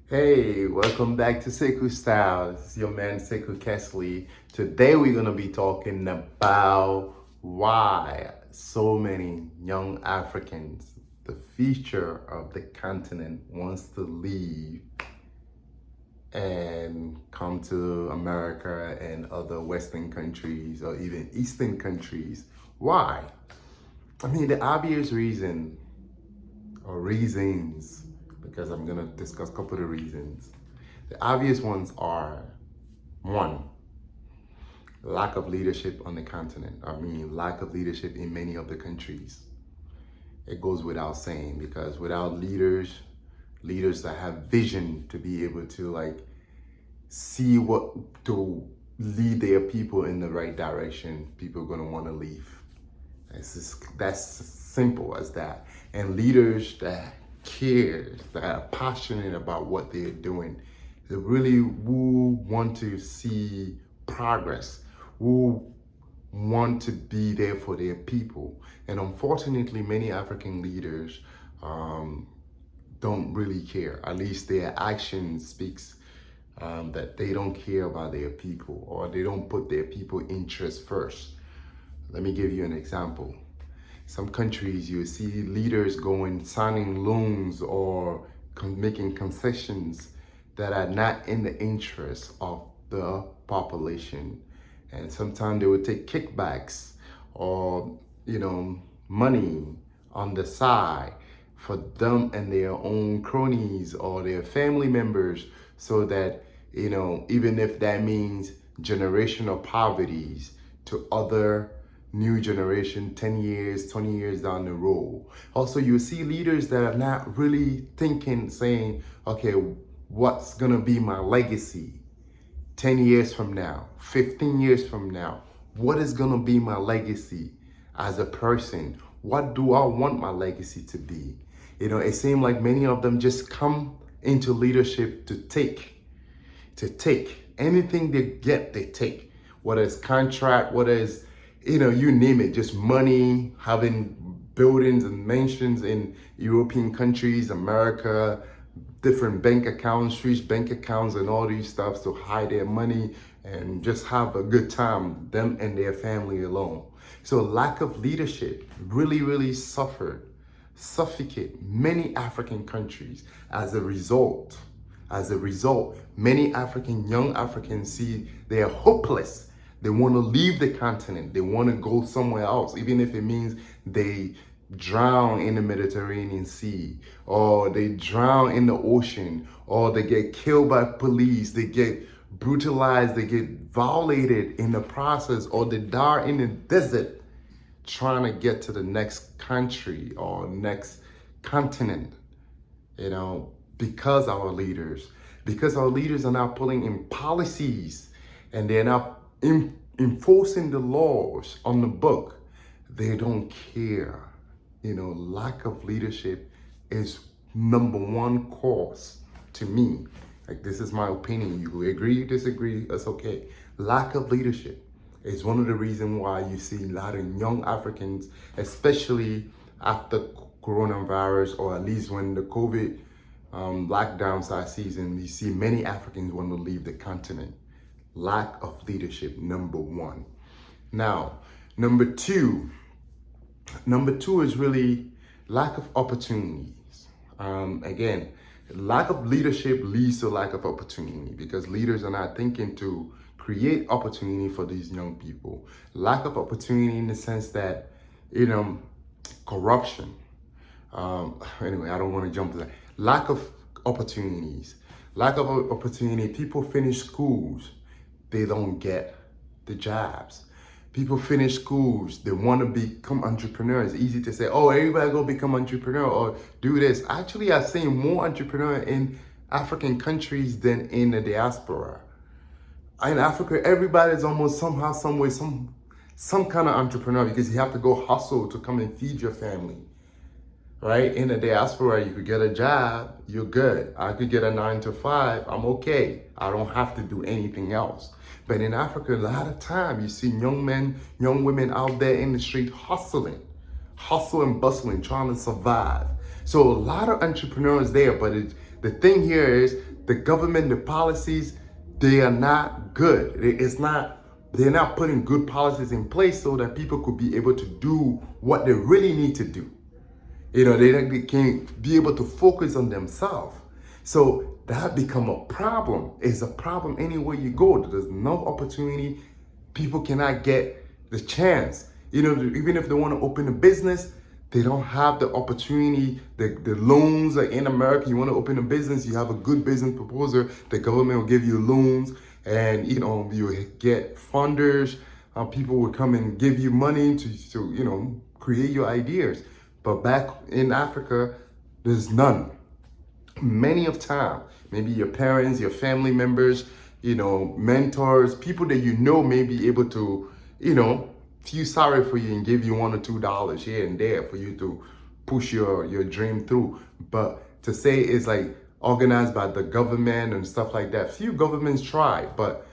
Hey, welcome back to Sekou Style. It's your man Sekou Kesley. Today we're gonna be talking about why so many young Africans, the future of the continent, wants to leave and come to America and other Western countries or even Eastern countries. Why? I mean, the obvious reason or reasons, because I'm gonna discuss a couple of the reasons. The obvious ones are one, lack of leadership on the continent. I mean, lack of leadership in many of the countries. It goes without saying because without leaders that have vision to be able to see what to lead their people in the right direction, people are gonna want to leave. That's simple as that. And leaders that care, that are passionate about what they're doing, they really who want to see progress, who want to be there for their people. And unfortunately, many African leaders don't really care. At least their action speaks that they don't care about their people or they don't put their people interests first. Let me give you an example. Some countries you see leaders going signing loans or making concessions that are not in the interest of the population. And sometimes they would take kickbacks or, money on the side for them and their own cronies or their family members so that, even if that means generational poverties to other new generation 10 years, 20 years down the road. Also, you see leaders that are not really thinking, saying, okay, what's gonna be my legacy 10 years from now, 15 years from now? What is gonna be my legacy as a person? What do I want my legacy to be? It seems like many of them just come into leadership to take anything they get, they take, whether it's contract, whether it's you name it, just money, having buildings and mansions in European countries, America, different bank accounts, Swiss bank accounts, and all these stuff to hide their money and just have a good time, them and their family alone. So lack of leadership really, really suffocate many African countries. As a result, many young Africans see they are hopeless. They want to leave the continent. They want to go somewhere else, even if it means they drown in the Mediterranean Sea, or they drown in the ocean, or they get killed by police, they get brutalized, they get violated in the process, or they die in the desert trying to get to the next country or next continent, because our leaders are not pulling in policies and they're not enforcing the laws on the book. They don't care. Lack of leadership is number one cause to me. Like, this is my opinion. You agree, disagree, that's okay. Lack of leadership is one of the reasons why you see a lot of young Africans, especially after coronavirus, or at least when the COVID lockdown start season, you see many Africans want to leave the continent. Lack of leadership, number one. Now, number two is really lack of opportunities. Again, lack of leadership leads to lack of opportunity because leaders are not thinking to create opportunity for these young people. Lack of opportunity in the sense that, corruption. Anyway, I don't want to jump to that. Lack of opportunities. Lack of opportunity. People finish schools, they don't get the jobs. People finish schools, they want to become entrepreneurs. It's easy to say, oh, everybody go become entrepreneur or do this. Actually, I've seen more entrepreneurs in African countries than in the diaspora. In Africa, everybody's almost somehow, some way, some kind of entrepreneur because you have to go hustle to come and feed your family. Right? In the diaspora, you could get a job, you're good. I could get a 9 to 5, I'm okay. I don't have to do anything else. But in Africa, a lot of time you see young men, young women out there in the street hustle and bustling, trying to survive. So a lot of entrepreneurs there, but the thing here is the government, the policies, they are not good. They're not putting good policies in place so that people could be able to do what they really need to do. They can't be able to focus on themselves. So that become a problem. It's a problem anywhere you go. There's no opportunity. People cannot get the chance. Even if they want to open a business, they don't have the opportunity. The loans are in America. You want to open a business, you have a good business proposal, the government will give you loans, and you get funders. People will come and give you money to create your ideas. But back in Africa, there's none. Many of time, maybe your parents, your family members, mentors, people that may be able to, feel sorry for you and give you $1 or $2 here and there for you to push your dream through. But to say it's like organized by the government and stuff like that, few governments try, but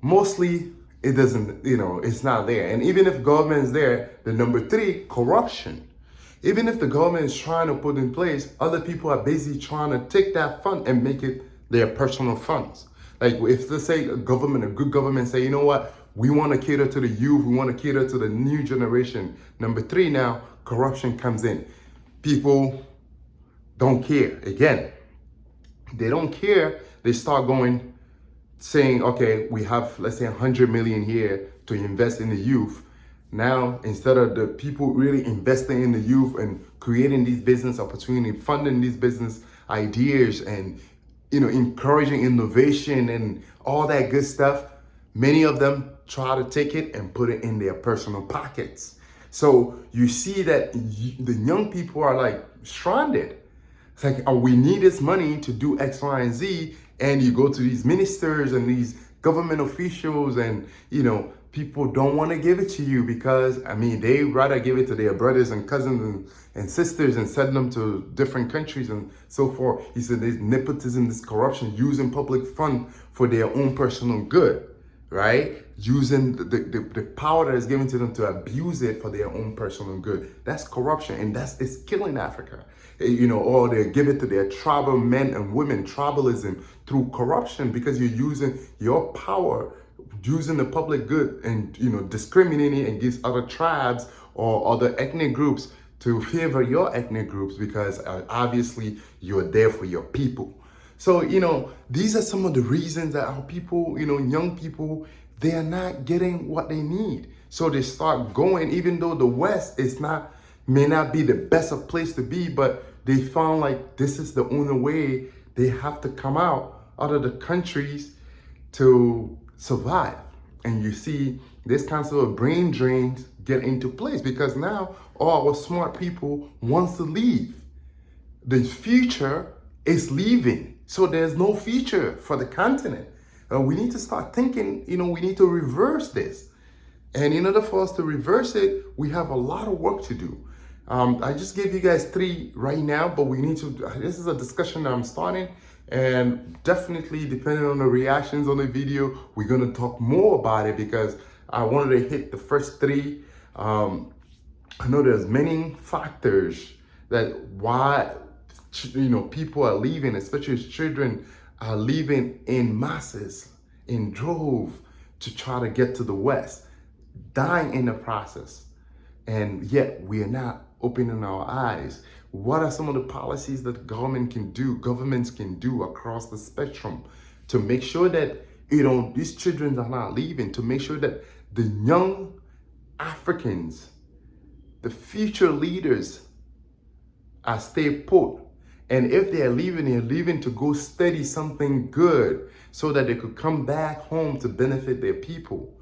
mostly it doesn't, it's not there. And even if government is there, the number 3, corruption. Even if the government is trying to put in place, other people are busy trying to take that fund and make it their personal funds. Like if let's say a good government say, you know what, we want to cater to the youth, we want to cater to the new generation. Number 3 now, corruption comes in. People don't care. Again, they don't care. They start saying, okay, we have, let's say 100 million here to invest in the youth. Now, instead of the people really investing in the youth and creating these business opportunities, funding these business ideas and, encouraging innovation and all that good stuff, many of them try to take it and put it in their personal pockets. So you see that the young people are like stranded. It's like, oh, we need this money to do X, Y, and Z. And you go to these ministers and these government officials and, people don't want to give it to you because, they rather give it to their brothers and cousins and sisters and send them to different countries and so forth. He said there's nepotism, this corruption, using public fund for their own personal good, right? Using the power that is given to them to abuse it for their own personal good. That's corruption, and it's killing Africa. Or they give it to their tribal men and women, tribalism through corruption, because you're using your power, using the public good and, discriminating against other tribes or other ethnic groups to favor your ethnic groups because obviously you're there for your people. So, these are some of the reasons that our people, young people, they are not getting what they need. So they start going, even though the West may not be the best of place to be, but they found like this is the only way they have to come out of the countries to survive. And you see this kind of brain drains get into place because now all our smart people wants to leave. The future is leaving. So there's no future for the continent. We need to start thinking, we need to reverse this. And in order for us to reverse it, we have a lot of work to do. I just gave you guys 3 right now, but this is a discussion that I'm starting. And definitely, depending on the reactions on the video, we're going to talk more about it because I wanted to hit the first 3. I know there's many factors that why, people are leaving, especially children are leaving in masses, in droves to try to get to the West, dying in the process. And yet we are not opening our eyes. What are some of the policies that governments can do across the spectrum to make sure that, these children are not leaving, to make sure that the young Africans, the future leaders, are stay put. And if they're leaving to go study something good so that they could come back home to benefit their people,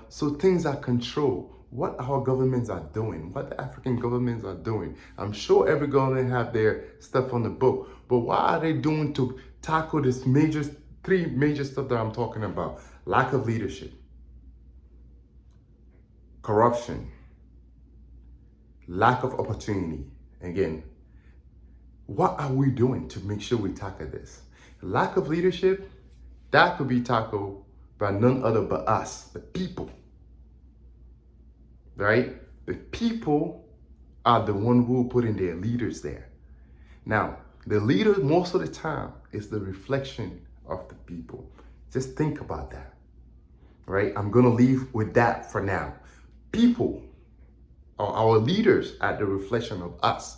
so things are controlled. What our governments are doing, what the African governments are doing. I'm sure every government have their stuff on the book, but what are they doing to tackle this 3 major stuff that I'm talking about? Lack of leadership, corruption, lack of opportunity. Again, what are we doing to make sure we tackle this? Lack of leadership, that could be tackled by none other but us, the people. Right? The people are the one who put in their leaders there. Now, The leader, most of the time, is the reflection of the people. Just think about that, right? I'm going to leave with that for now. People, or our leaders, are the reflection of us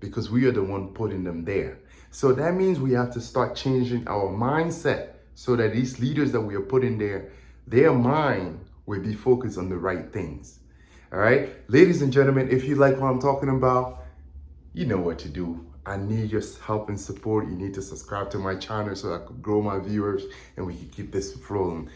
because we are the one putting them there. So that means we have to start changing our mindset so that these leaders that we are putting there, their mind will be focused on the right things. All right, ladies and gentlemen, if you like what I'm talking about, you know what to do. I need your help and support. You need to subscribe to my channel so I could grow my viewers and we can keep this flowing.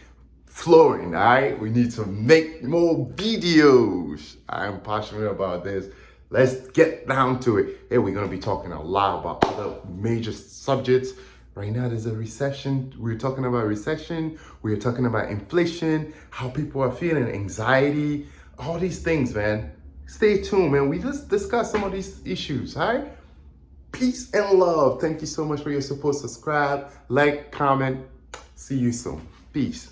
All right? We need to make more videos. I'm passionate about this. Let's get down to it. Hey, we're going to be talking a lot about other major subjects. Right now, there's a recession. We're talking about recession. We're talking about inflation, how people are feeling, anxiety, all these things, man. Stay tuned, man. We just discuss some of these issues, all right? Peace and love. Thank you so much for your support. Subscribe, like, comment. See you soon. Peace.